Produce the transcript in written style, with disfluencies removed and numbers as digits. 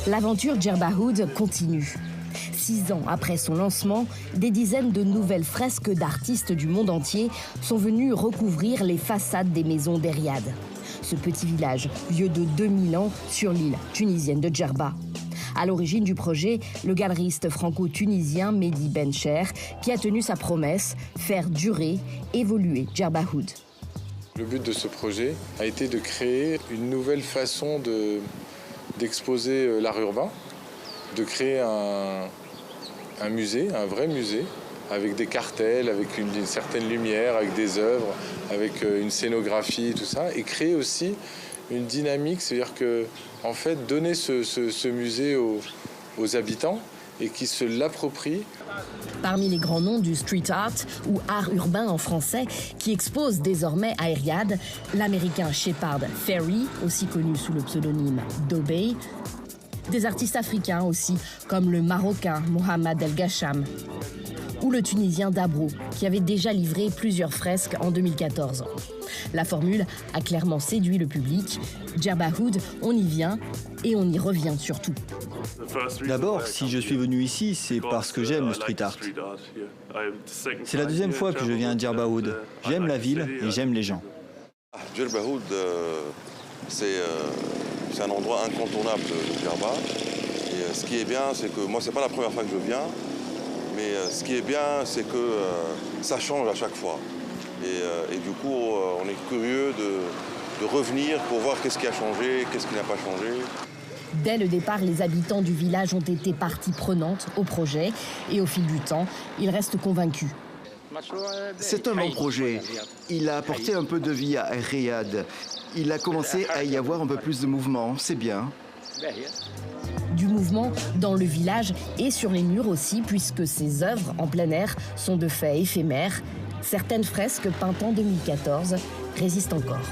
L'aventure Djerba Oud continue. 6 ans après son lancement, des dizaines de nouvelles fresques d'artistes du monde entier sont venues recouvrir les façades des maisons d'Eriad. Ce petit village, vieux de 2000 ans, sur l'île tunisienne de Djerba. À l'origine du projet, le galeriste franco-tunisien Mehdi Bencher, qui a tenu sa promesse, faire durer, évoluer Djerba Oud. Le but de ce projet a été de créer une nouvelle façon d'exposer l'art urbain, de créer un musée, un vrai musée, avec des cartels, avec une certaine lumière, avec des œuvres, avec une scénographie, tout ça, et créer aussi une dynamique, c'est-à-dire que, en fait, donner ce musée aux habitants et qu'ils se l'approprient. Parmi les grands noms du street art, ou art urbain en français, qui expose désormais à Eriad, l'américain Shepard Fairey, aussi connu sous le pseudonyme d'Obey, des artistes africains aussi, comme le Marocain Mohamed El Ghacham, ou le Tunisien Dabro, qui avait déjà livré plusieurs fresques en 2014. La formule a clairement séduit le public. Djerba Oud, on y vient et on y revient surtout. D'abord, si je suis venu ici, c'est parce que j'aime le street art. C'est la deuxième fois que je viens à Djerba Oud. J'aime la ville et j'aime les gens. Djerba Oud, c'est un endroit incontournable de Djerba. Et ce qui est bien, c'est que moi, c'est pas la première fois que je viens. Mais ce qui est bien, c'est que ça change à chaque fois. Et du coup, on est curieux de revenir pour voir qu'est-ce qui a changé, qu'est-ce qui n'a pas changé. Dès le départ, les habitants du village ont été partie prenante au projet. Et au fil du temps, ils restent convaincus. C'est un bon projet. Il a apporté un peu de vie à Eriad. Il a commencé à y avoir un peu plus de mouvement. C'est bien. Du mouvement dans le village et sur les murs aussi, puisque ces œuvres en plein air sont de fait éphémères. Certaines fresques peintes en 2014 résistent encore.